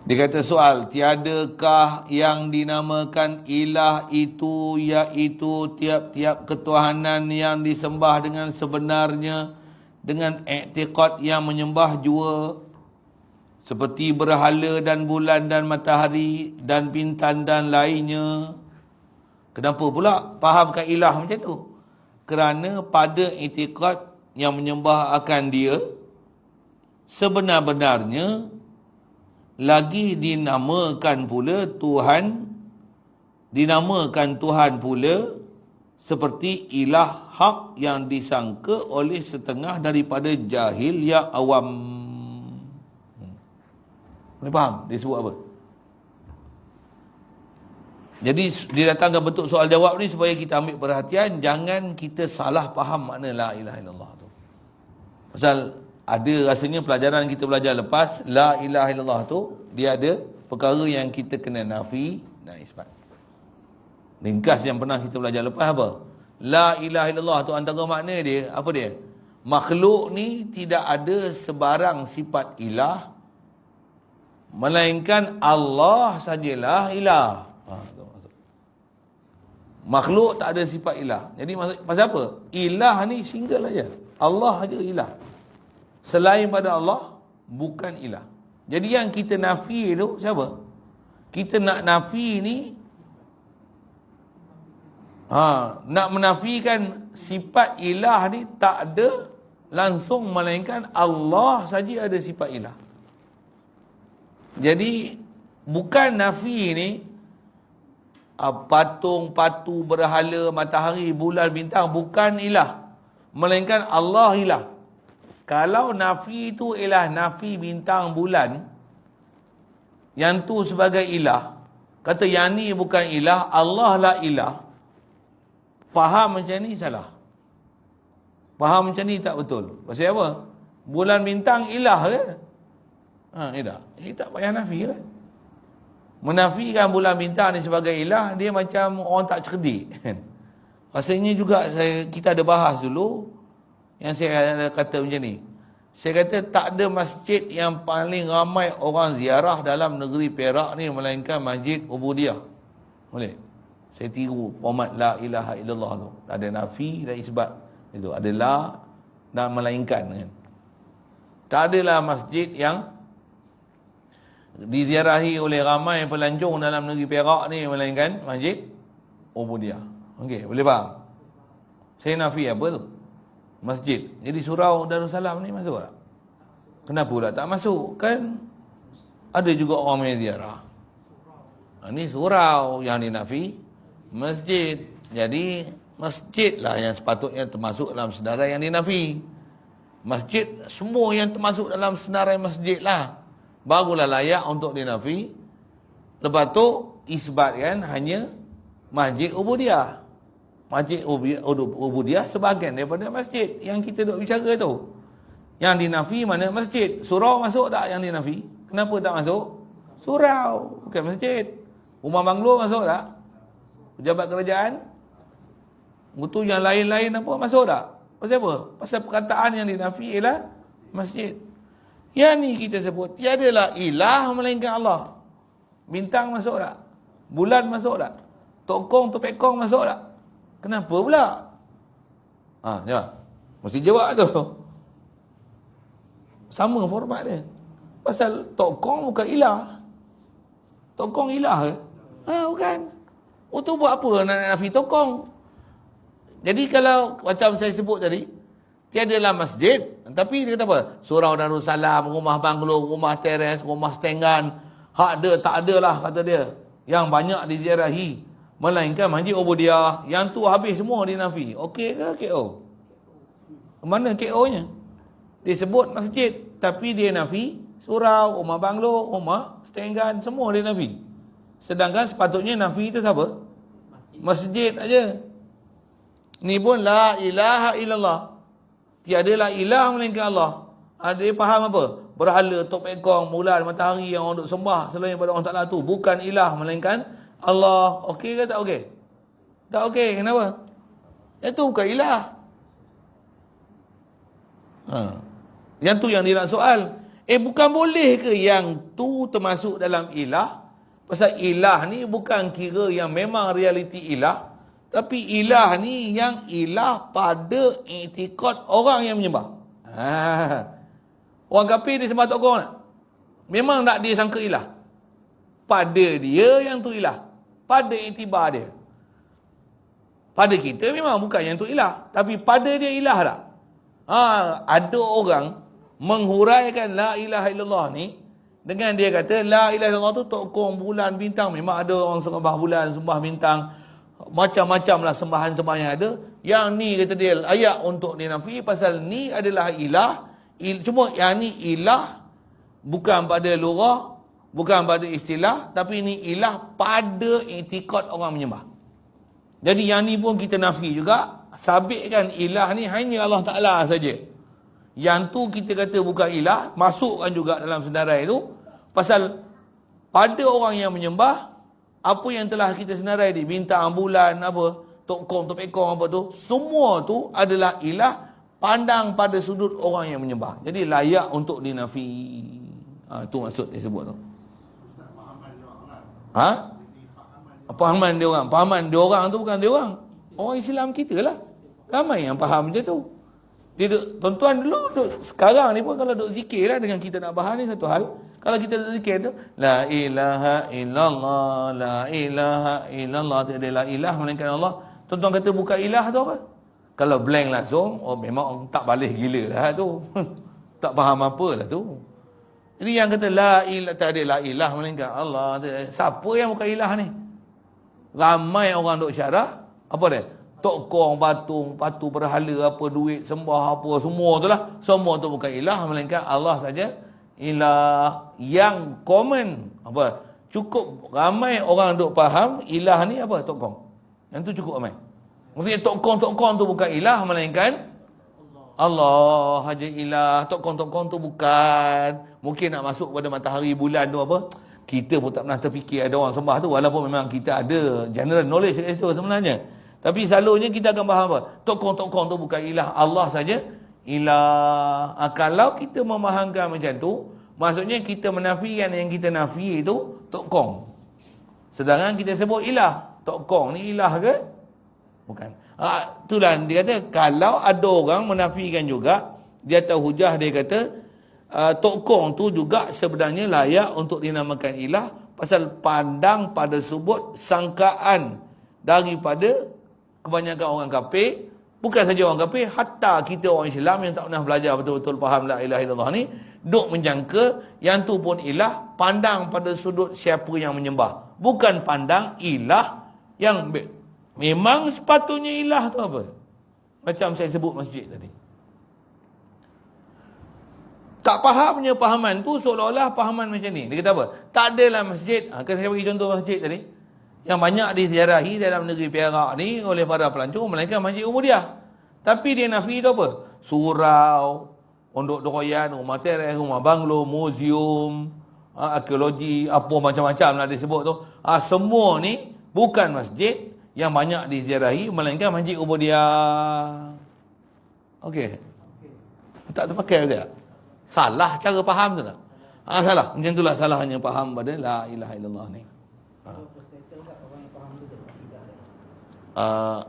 Dia kata soal, tiadakah yang dinamakan ilah itu, iaitu tiap-tiap ketuhanan yang disembah dengan sebenarnya, dengan i'tiqad yang menyembah jua, seperti berhala dan bulan dan matahari dan bintang dan lainnya. Kenapa pula fahamkan ilah macam tu? Kerana pada i'tiqad yang menyembah akan dia, sebenar-benarnya lagi dinamakan Tuhan pula seperti ilah hak yang disangka oleh setengah daripada jahil yang awam. Boleh faham dia sebut apa? Jadi dia datangkan bentuk soal jawab ni supaya kita ambil perhatian, jangan kita salah faham makna la ilaha illallah tu. Pasal ada rasanya pelajaran kita belajar lepas, la ilaha illallah tu dia ada perkara yang kita kena nafi dan isbat. Ringkas yang pernah kita belajar lepas apa? La ilaha illallah tu antara makna dia apa dia? Makhluk ni tidak ada sebarang sifat ilah, melainkan Allah sajalah ilah. Makhluk tak ada sifat ilah. Jadi pasal apa? Ilah ni single aja. Allah aja ilah. Selain pada Allah bukan ilah. Jadi yang kita nafi tu siapa? Kita nak nafi ni nak menafikan sifat ilah ni tak ada langsung, melainkan Allah saja ada sifat ilah. Jadi bukan nafi ni patung, patu, berhala, matahari, bulan, bintang bukan ilah, melainkan Allah ilah. Kalau nafi tu ialah nafi bintang, bulan, yang tu sebagai ilah, kata yang ni bukan ilah, Allah lah ilah, faham macam ni salah. Faham macam ni tak betul. Pasal apa? Bulan, bintang ilah ke? Ilah. Ini tak payah nafi lah. Menafikan bulan, bintang ni sebagai ilah, dia macam orang tak cerdik. Rasanya juga kita ada bahas dulu, yang saya kata macam ni. Saya kata tak ada masjid yang paling ramai orang ziarah dalam negeri Perak ni melainkan Masjid Ubudiyah. Boleh? Saya tiru format la ilaha illallah tu. Ada nafi dan isbat. Itu ada la dan melainkan kan. Tak adalah masjid yang diziarahi oleh ramai pelancong dalam negeri Perak ni melainkan Masjid Ubudiyah. Okey, boleh faham? Saya nafi apa tu? Masjid. Jadi surau Darussalam ni masuk tak? Kenapa pula tak masuk? Kan ada juga orang yang ziarah. Ni surau, yang ni nafi masjid. Jadi masjid lah yang sepatutnya termasuk dalam senarai yang dinafi. Masjid, semua yang termasuk dalam senarai masjid lah, barulah layak untuk dinafi. Lepas tu isbatkan hanya Masjid Ubudiyah. Masjid Ubudiyah sebahagian daripada masjid yang kita duk bicara tu. Yang dinafi mana masjid. Surau masuk tak yang dinafi? Kenapa tak masuk? Surau, bukan masjid. Rumah banglo masuk tak? Pejabat kerajaan? Betul yang lain-lain apa masuk tak? Pasal apa? Pasal perkataan yang dinafi ialah masjid. Yang ni kita sebut tiadalah ilah melainkan Allah. Bintang masuk tak? Bulan masuk tak? Tokong, topekong masuk tak? Kenapa pula? Jawab. Mesti jawab tu. Sama format dia. Pasal tokong bukan ilah. Tokong ilah ke? Bukan. Tu buat apa nak nafi tokong? Jadi kalau macam saya sebut tadi, tiadalah masjid, tapi dia kata apa? Surau Darussalam, rumah banglo, rumah teres, rumah setengan, hak ada tak adalah kata dia, yang banyak diziarahi melainkan Masjid Ubudiyah. Yang tu habis semua dinafi. Okey ke KO? Mana KO-nya? Dia sebut masjid, tapi dia nafi surau, rumah banglo, rumah setengan, semua dia nafi. Sedangkan sepatutnya nafi itu siapa? Masjid aja. Ni pun la ilaha illallah. Tiadalah ilah melainkan Allah. Dia faham apa? Berhala, topekong, bulan, matahari yang orang duk sembah selain pada Allah Ta'ala tu bukan ilah melainkan Allah. Okey ke tak okey? Tak okey. Kenapa? Itu bukan ilah. Yang tu yang dia nak soal. Bukan boleh ke yang tu termasuk dalam ilah? Pasal ilah ni bukan kira yang memang realiti ilah. Tapi ilah ni yang ilah pada i'tikad orang yang menyembah. Orang kafir dia sembah tok gong tak? Memang tak dia sangka ilah. Pada dia yang tu ilah. Pada iktibar dia. Pada kita memang bukan yang tu ilah. Tapi pada dia ilah tak? Ada orang menghuraikan la ilaha illallah ni dengan dia kata la ilaha illallah tu tokong bulan bintang. Memang ada orang sembah bulan, sembah bintang, macam-macam lah sembahan-sembahan yang ada. Yang ni kata dia ayat untuk dinafi pasal ni adalah ilah. Cuma yang ni ilah bukan pada lurah, bukan pada istilah, tapi ini ilah pada i'tikad orang menyembah. Jadi yang ni pun kita nafi juga. Sabitkan ilah ni hanya Allah Ta'ala saja. Yang tu kita kata bukan ilah, masukkan juga dalam senarai tu. Pasal pada orang yang menyembah, apa yang telah kita senarai di bintang, bulan, apa, tok kong, tok pekong, apa tu, semua tu adalah ilah pandang pada sudut orang yang menyembah. Jadi layak untuk dinafi. Itu maksud dia sebut tu. Pahaman dia orang. Pahaman dia orang tu bukan dia orang. Orang Islam kita lah. Ramai yang faham macam tu. Dia tuan-tuan dulu sekarang ni pun kalau duk zikir lah dengan kita nak faham ni satu hal. Kalau kita duk zikir tu la ilaha illallah, la ilaha illallah, tiada la ilah melainkan Allah. Tuan-tuan kata bukan ilah tu apa? Kalau blank langsung, memang tak balik gila lah tu. Tak faham apa lah tu. Jadi yang kata la ilah, tak ada la ilah melainkan Allah. Siapa yang bukan ilah ni? Ramai orang duk syarah. Apa dia? Tokong, patung, patu berhala, apa, duit, sembah, apa, semua tu lah. Semua tu bukan ilah, melainkan Allah saja. Ilah yang common. Apa? Cukup ramai orang duk faham ilah ni apa? Tokong. Yang tu cukup ramai. Maksudnya tokong-tokong tu bukan ilah, melainkan Allah saja ilah. Tokong-tokong tu bukan. Mungkin nak masuk pada matahari, bulan tu apa? Kita pun tak pernah terfikir ada orang sembah tu. Walaupun memang kita ada general knowledge kat situ sebenarnya. Tapi selalunya kita akan faham apa? Tokong-tokong tu bukan ilah. Allah saja ilah. Kalau kita memahamkan macam tu, maksudnya kita menafikan yang kita nafi itu tokong. Sedangkan kita sebut ilah. Tokong ni ilah ke? Bukan. Itulah dia kata, kalau ada orang menafikan juga, dia tahu hujah, dia kata, tokong tu juga sebenarnya layak untuk dinamakan ilah pasal pandang pada sebut sangkaan daripada kebanyakan orang kafir. Bukan saja orang kafir, hatta kita orang Islam yang tak pernah belajar betul-betul faham la ilaha illallah ni, duk menjangka yang tu pun ilah, pandang pada sudut siapa yang menyembah, bukan pandang ilah yang memang sepatutnya ilah tu apa. Macam saya sebut masjid tadi, tak fahamnya pahaman tu seolah-olah pahaman macam ni. Dia kata apa? Tak adalah masjid. Kan saya bagi contoh masjid tadi yang banyak diziarahi dalam negeri Perak ni oleh para pelancong, melainkan Masjid Umudiah. Tapi dia nafi tu apa? Surau, pondok doyan, rumah teres, rumah banglo, muzium, arkeologi, apa macam-macam lah disebut tu. Semua ni bukan masjid yang banyak diziarahi, melainkan Masjid Umudiah. Okey. Tak terpakai tak? Salah cara faham tu tak? Salah. Macam itulah salahnya faham pada la ilaha illallah ni.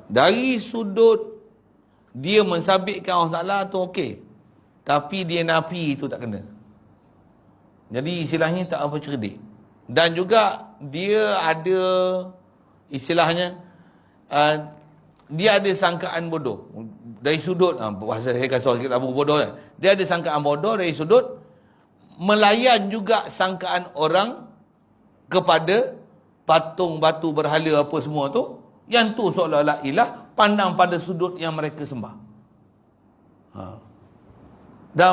Dari sudut dia mensabitkan Allah Ta'ala tu okey, tapi dia nafi itu tak kena. Jadi istilahnya tak apa cerdik. Dan juga dia ada istilahnya dia ada sangkaan bodoh dari sudut bahasa saya kasar sikit lah, bodoh kan? Dia ada sangkaan bodoh dari sudut melayan juga sangkaan orang kepada patung, batu, berhala apa semua tu, yang tu seolah-olah ilah, pandang pada sudut yang mereka sembah. Dan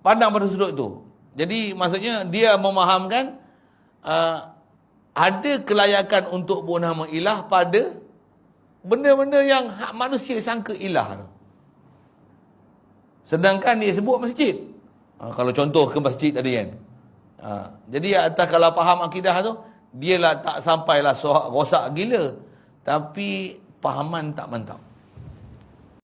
pandang pada sudut tu. Jadi maksudnya dia memahamkan ada kelayakan untuk bernama ilah pada benda-benda yang manusia sangka ilah tu. Sedangkan dia sebut masjid. Kalau contoh ke masjid tadi kan. Jadi atas kalau faham akidah tu, dia lah tak sampailah rosak gila, tapi pahaman tak mantap.